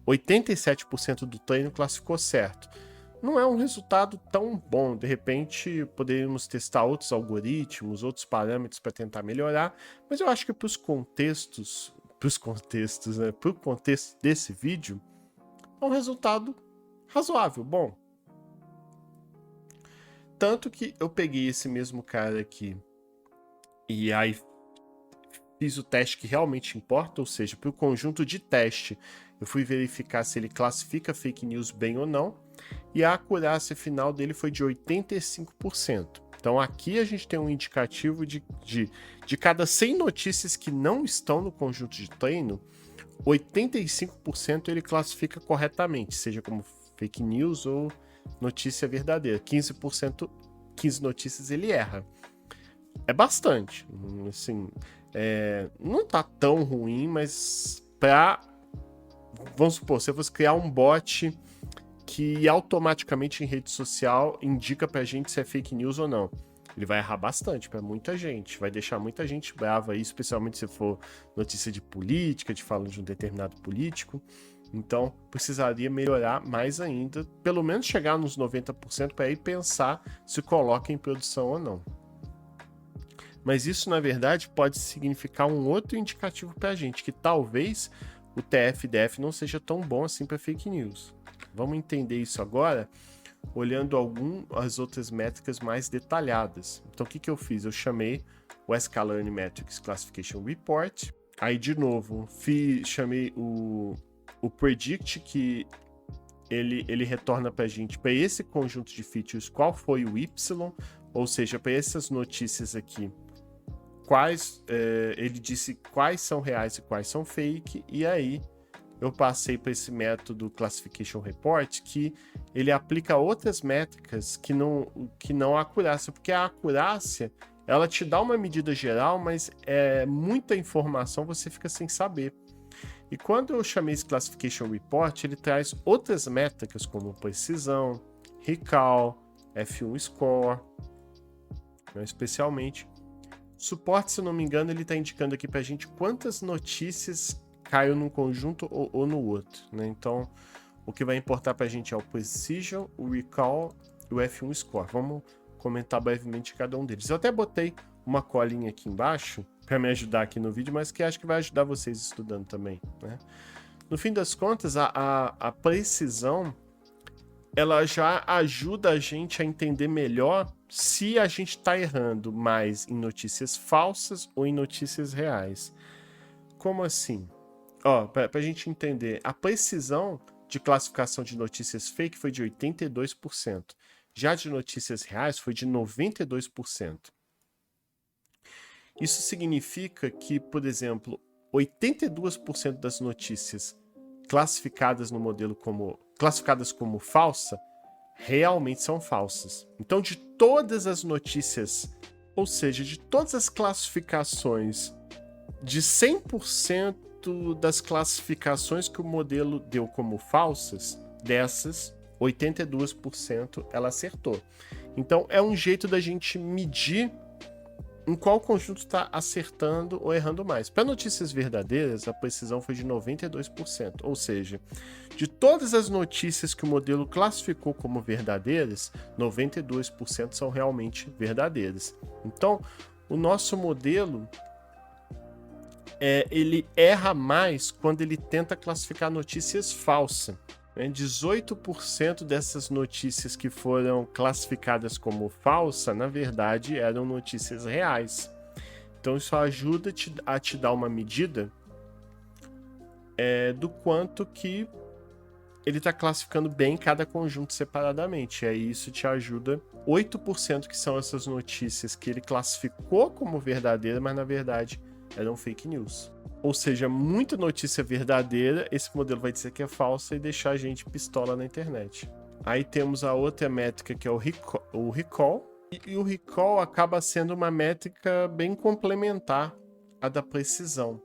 87% do treino classificou certo. Não é um resultado tão bom. De repente, poderíamos testar outros algoritmos, outros parâmetros para tentar melhorar, mas eu acho que para o contexto desse vídeo, é um resultado razoável, bom. Tanto que eu peguei esse mesmo cara aqui e aí fiz o teste que realmente importa, ou seja, para o conjunto de teste, eu fui verificar se ele classifica fake news bem ou não, e a acurácia final dele foi de 85%. Então aqui a gente tem um indicativo de cada 100 notícias que não estão no conjunto de treino, 85% ele classifica corretamente, seja como fake news ou notícia verdadeira. 15% 15 notícias ele erra. É bastante. Assim, não tá tão ruim, mas vamos supor, se eu fosse criar um bot que automaticamente em rede social indica pra gente se é fake news ou não. Ele vai errar bastante para muita gente, vai deixar muita gente brava aí, especialmente se for notícia de política, de falando de um determinado político. Então, precisaria melhorar mais ainda, pelo menos chegar nos 90% para aí pensar se coloca em produção ou não. Mas isso, na verdade, pode significar um outro indicativo para a gente, que talvez o TF-DF não seja tão bom assim para fake news. Vamos entender isso agora, olhando as outras métricas mais detalhadas. Então, o que eu fiz? Eu chamei o Sklearn Metrics Classification Report. Aí, de novo, chamei o Predict, que ele retorna para a gente, para esse conjunto de features, qual foi o Y, ou seja, para essas notícias aqui, ele disse quais são reais e quais são fake, e aí eu passei para esse método Classification Report, que ele aplica outras métricas que não a acurácia, porque a acurácia, ela te dá uma medida geral, mas é muita informação, você fica sem saber. E quando eu chamei esse Classification Report, ele traz outras métricas como precisão, recall, F1 score, especialmente. Suporte, se eu não me engano, ele está indicando aqui para a gente quantas notícias caiu num conjunto ou no outro, né? Então, o que vai importar para a gente é o precision, o recall e o F1 score. Vamos comentar brevemente cada um deles. Eu até botei uma colinha aqui embaixo para me ajudar aqui no vídeo, mas que acho que vai ajudar vocês estudando também, né? No fim das contas, a precisão, ela já ajuda a gente a entender melhor se a gente está errando mais em notícias falsas ou em notícias reais. Como assim? Para a gente entender, a precisão de classificação de notícias fake foi de 82%. Já de notícias reais foi de 92%. Isso significa que, por exemplo, 82% das notícias classificadas no modelo classificadas como falsa, realmente são falsas. Então, de todas as notícias, ou seja, de todas as classificações, de 100% das classificações que o modelo deu como falsas, dessas, 82% ela acertou. Então, é um jeito da gente medir em qual conjunto está acertando ou errando mais. Para notícias verdadeiras, a precisão foi de 92%, ou seja, de todas as notícias que o modelo classificou como verdadeiras, 92% são realmente verdadeiras. Então, o nosso modelo ele erra mais quando ele tenta classificar notícias falsas. 18% dessas notícias que foram classificadas como falsa, na verdade, eram notícias reais. Então, isso ajuda a te dar uma medida do quanto que ele está classificando bem cada conjunto separadamente. E aí isso te ajuda. 8% que são essas notícias que ele classificou como verdadeiras, mas na verdade eram fake news. Ou seja, muita notícia verdadeira, esse modelo vai dizer que é falsa e deixar a gente pistola na internet. Aí temos a outra métrica, que é o recall. E o recall acaba sendo uma métrica bem complementar à da precisão.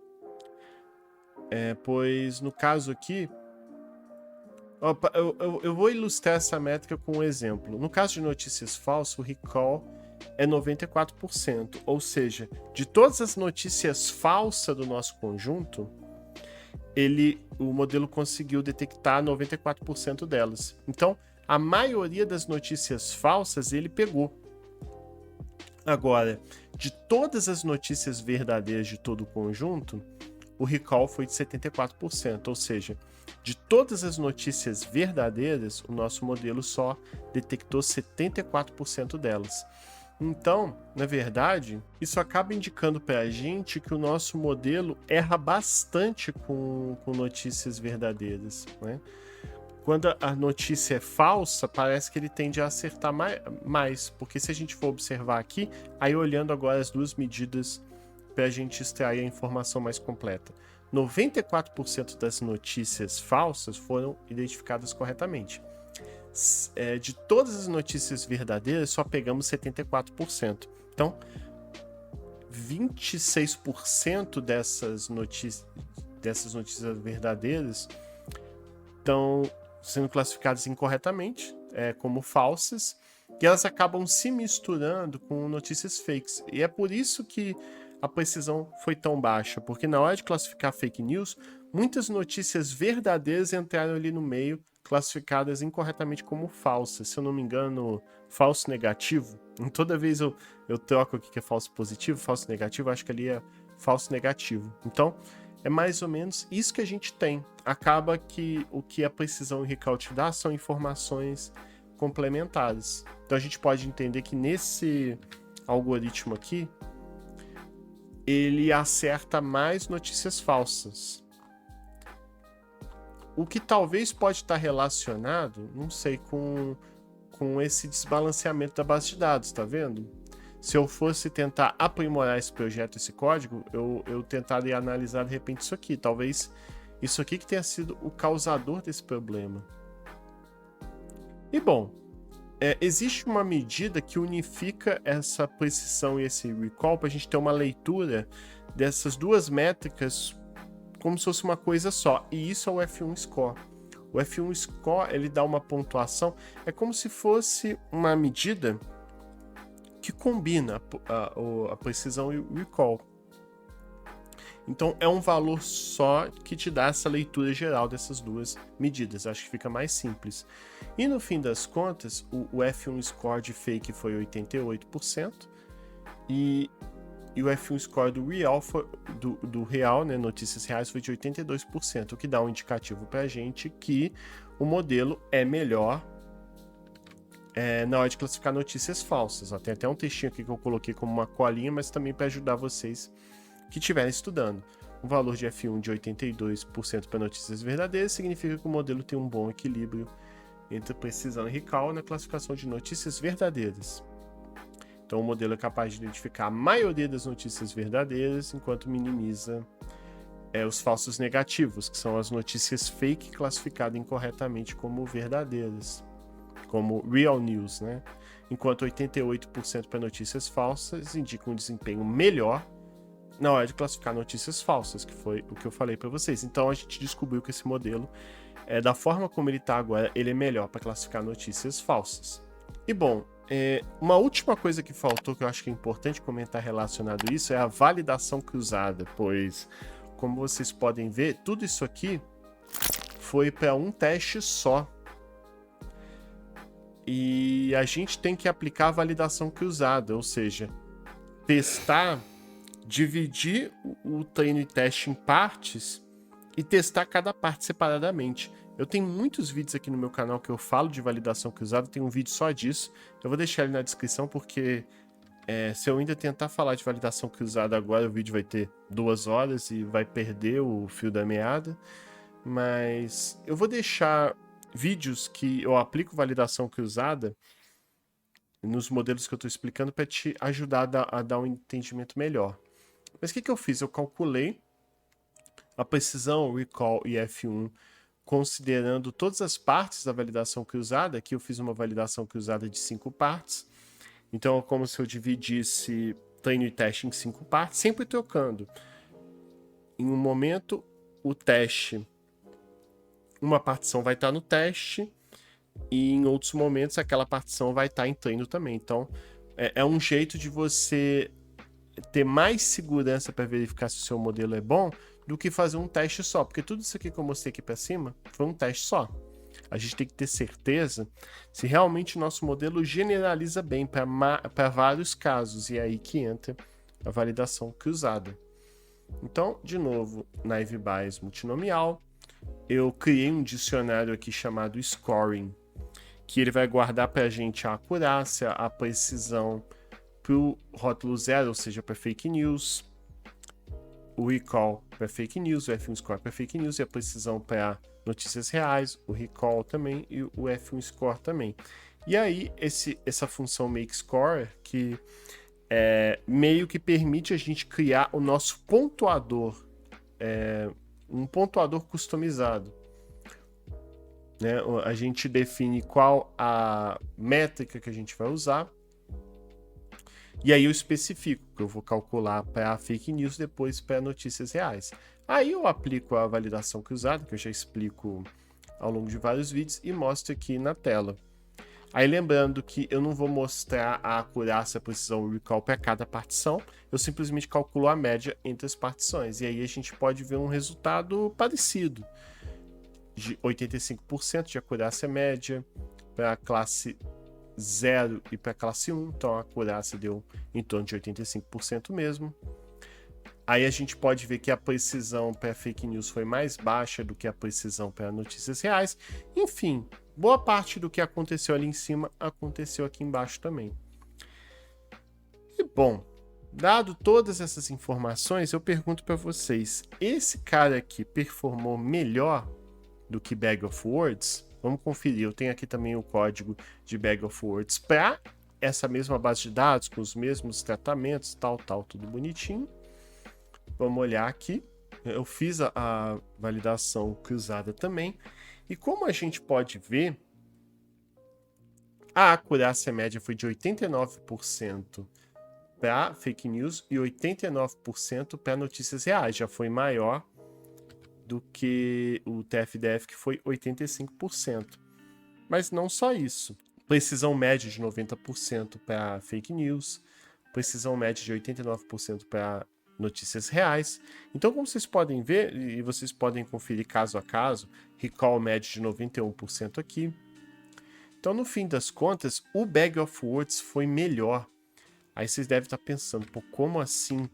Pois no caso aqui, eu vou ilustrar essa métrica com um exemplo. No caso de notícias falsas, o recall é 94%, ou seja, de todas as notícias falsas do nosso conjunto, o modelo conseguiu detectar 94% delas. Então, a maioria das notícias falsas ele pegou. Agora, de todas as notícias verdadeiras de todo o conjunto, o recall foi de 74%, ou seja, de todas as notícias verdadeiras, o nosso modelo só detectou 74% delas. Então, na verdade, isso acaba indicando para a gente que o nosso modelo erra bastante com notícias verdadeiras, né? Quando a notícia é falsa, parece que ele tende a acertar mais, porque se a gente for observar aqui, aí olhando agora as duas medidas para a gente extrair a informação mais completa. 94% das notícias falsas foram identificadas corretamente. De todas as notícias verdadeiras, só pegamos 74%. Então, 26% dessas notícias verdadeiras estão sendo classificadas incorretamente, como falsas, e elas acabam se misturando com notícias fakes. E é por isso que a precisão foi tão baixa, porque na hora de classificar fake news, muitas notícias verdadeiras entraram ali no meio, classificadas incorretamente como falsas. Se eu não me engano, falso negativo, toda vez eu troco aqui que é falso positivo, falso negativo, acho que ali é falso negativo. Então, é mais ou menos isso que a gente tem. Acaba que o que a precisão e recall te dá são informações complementares. Então, a gente pode entender que nesse algoritmo aqui, ele acerta mais notícias falsas. O que talvez pode estar relacionado, não sei, com esse desbalanceamento da base de dados, tá vendo? Se eu fosse tentar aprimorar esse projeto, esse código, eu tentaria analisar de repente isso aqui. Talvez isso aqui que tenha sido o causador desse problema. E bom, existe uma medida que unifica essa precisão e esse recall para a gente ter uma leitura dessas duas métricas como se fosse uma coisa só. E isso é o F1 Score. O F1 Score, ele dá uma pontuação, é como se fosse uma medida que combina a precisão e o recall. Então, é um valor só que te dá essa leitura geral dessas duas medidas. Acho que fica mais simples. E no fim das contas, o F1 Score de fake foi 88%, e o F1 Score do real, né, notícias reais, foi de 82%, o que dá um indicativo para a gente que o modelo é melhor na hora de classificar notícias falsas. Ó, tem até um textinho aqui que eu coloquei como uma colinha, mas também para ajudar vocês que estiverem estudando. Um valor de F1 de 82% para notícias verdadeiras significa que o modelo tem um bom equilíbrio entre precisão e recall na classificação de notícias verdadeiras. Então o modelo é capaz de identificar a maioria das notícias verdadeiras, enquanto minimiza os falsos negativos, que são as notícias fake classificadas incorretamente como verdadeiras, como real news, né? Enquanto 88% para notícias falsas indica um desempenho melhor na hora de classificar notícias falsas, que foi o que eu falei para vocês. Então a gente descobriu que esse modelo, da forma como ele está agora, ele é melhor para classificar notícias falsas. E bom, uma última coisa que faltou, que eu acho que é importante comentar relacionado a isso, é a validação cruzada, pois, como vocês podem ver, tudo isso aqui foi para um teste só. E a gente tem que aplicar a validação cruzada, ou seja, testar, dividir o treino e teste em partes e testar cada parte separadamente. Eu tenho muitos vídeos aqui no meu canal que eu falo de validação cruzada, tem um vídeo só disso. Eu vou deixar ele na descrição porque se eu ainda tentar falar de validação cruzada agora, o vídeo vai ter 2 horas e vai perder o fio da meada. Mas eu vou deixar vídeos que eu aplico validação cruzada nos modelos que eu estou explicando para te ajudar a dar um entendimento melhor. Mas o que eu fiz? Eu calculei a precisão, o recall e F1 considerando todas as partes da validação cruzada. Aqui eu fiz uma validação cruzada de 5 partes. Então é como se eu dividisse treino e teste em 5 partes, sempre trocando. Em um momento, o teste, uma partição vai estar no teste, e em outros momentos aquela partição vai estar em treino também. Então é um jeito de você ter mais segurança para verificar se o seu modelo é bom do que fazer um teste só, porque tudo isso aqui que eu mostrei aqui para cima foi um teste só. A gente tem que ter certeza se realmente o nosso modelo generaliza bem para vários casos, e é aí que entra a validação cruzada. Então, de novo, na Bias multinomial, eu criei um dicionário aqui chamado Scoring, que ele vai guardar para a gente a acurácia, a precisão para o rótulo 0, ou seja, para fake news, o recall para fake news, o F1 Score para fake news, e a precisão para notícias reais, o recall também e o F1 Score também. E aí, essa função makeScore, que meio que permite a gente criar o nosso pontuador, um pontuador customizado. Né? A gente define qual a métrica que a gente vai usar, e aí eu especifico que eu vou calcular para fake news, depois para notícias reais. Aí eu aplico a validação cruzada, que eu já explico ao longo de vários vídeos, e mostro aqui na tela. Aí lembrando que eu não vou mostrar a acurácia, a precisão, o recall para cada partição, eu simplesmente calculo a média entre as partições. E aí a gente pode ver um resultado parecido, de 85% de acurácia média para a classe 0 e para a classe 1, então a acurácia deu em torno de 85% mesmo. Aí a gente pode ver que a precisão para fake news foi mais baixa do que a precisão para notícias reais. Enfim, boa parte do que aconteceu ali em cima aconteceu aqui embaixo também. E bom, dado todas essas informações, eu pergunto para vocês, esse cara aqui performou melhor do que Bag of Words? Vamos conferir, eu tenho aqui também o código de Bag of Words para essa mesma base de dados, com os mesmos tratamentos, tal, tudo bonitinho. Vamos olhar aqui, eu fiz a validação cruzada também, e como a gente pode ver, a acurácia média foi de 89% para fake news e 89% para notícias reais, já foi maior do que o TF-DF, que foi 85%. Mas não só isso, precisão média de 90% para fake news, precisão média de 89% para notícias reais. Então, como vocês podem ver, e vocês podem conferir caso a caso, recall médio de 91% aqui. Então, no fim das contas, o Bag of Words foi melhor. Aí vocês devem estar pensando, pô, como assim?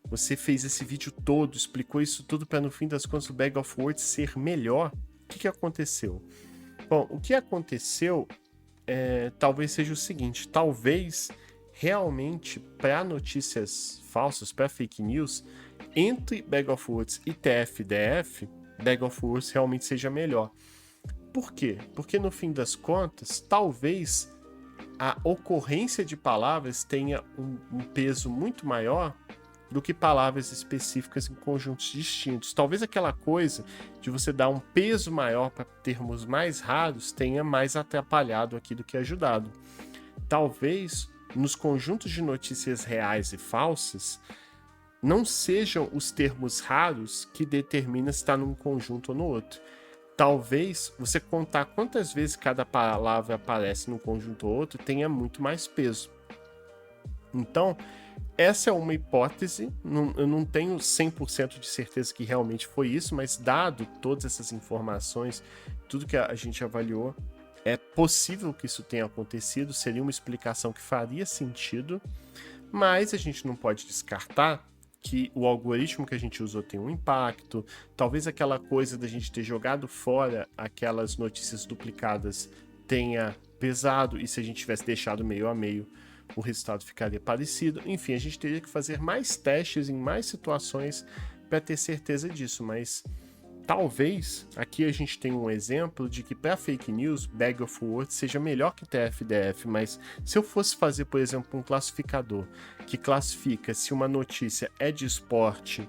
Você fez esse vídeo todo, explicou isso tudo para no fim das contas o Bag of Words ser melhor? O que aconteceu? Bom, o que aconteceu talvez seja o seguinte, talvez realmente para notícias falsas, para fake news, entre Bag of Words e TF-DF, Bag of Words realmente seja melhor. Por quê? Porque no fim das contas, talvez a ocorrência de palavras tenha um peso muito maior do que palavras específicas em conjuntos distintos. Talvez aquela coisa de você dar um peso maior para termos mais raros tenha mais atrapalhado aqui do que ajudado. Talvez nos conjuntos de notícias reais e falsas não sejam os termos raros que determinam se está num conjunto ou no outro. Talvez você contar quantas vezes cada palavra aparece num conjunto ou outro tenha muito mais peso. Então, essa é uma hipótese, eu não tenho 100% de certeza que realmente foi isso, mas dado todas essas informações, tudo que a gente avaliou, é possível que isso tenha acontecido, seria uma explicação que faria sentido, mas a gente não pode descartar que o algoritmo que a gente usou tem um impacto, talvez aquela coisa da gente ter jogado fora aquelas notícias duplicadas tenha pesado, e se a gente tivesse deixado meio a meio, o resultado ficaria parecido. Enfim, a gente teria que fazer mais testes em mais situações para ter certeza disso, mas talvez aqui a gente tenha um exemplo de que para fake news, Bag of Words seja melhor que TF-DF, mas se eu fosse fazer, por exemplo, um classificador que classifica se uma notícia é de esporte,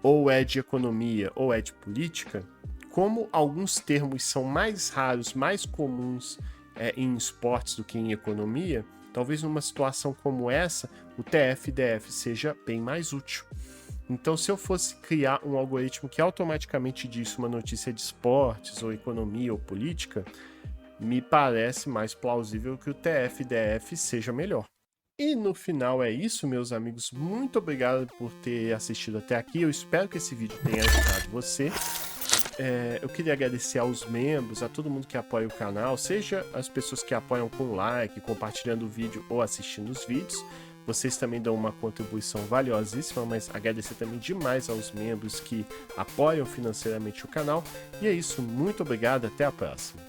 ou é de economia, ou é de política, como alguns termos são mais raros, mais comuns em esportes do que em economia, talvez numa situação como essa, o TF-DF seja bem mais útil. Então, se eu fosse criar um algoritmo que automaticamente diz uma notícia de esportes, ou economia, ou política, me parece mais plausível que o TF-DF seja melhor. E no final é isso, meus amigos. Muito obrigado por ter assistido até aqui. Eu espero que esse vídeo tenha ajudado você. Eu queria agradecer aos membros, a todo mundo que apoia o canal, seja as pessoas que apoiam com like, compartilhando o vídeo ou assistindo os vídeos. Vocês também dão uma contribuição valiosíssima, mas agradecer também demais aos membros que apoiam financeiramente o canal. E é isso, muito obrigado, até a próxima.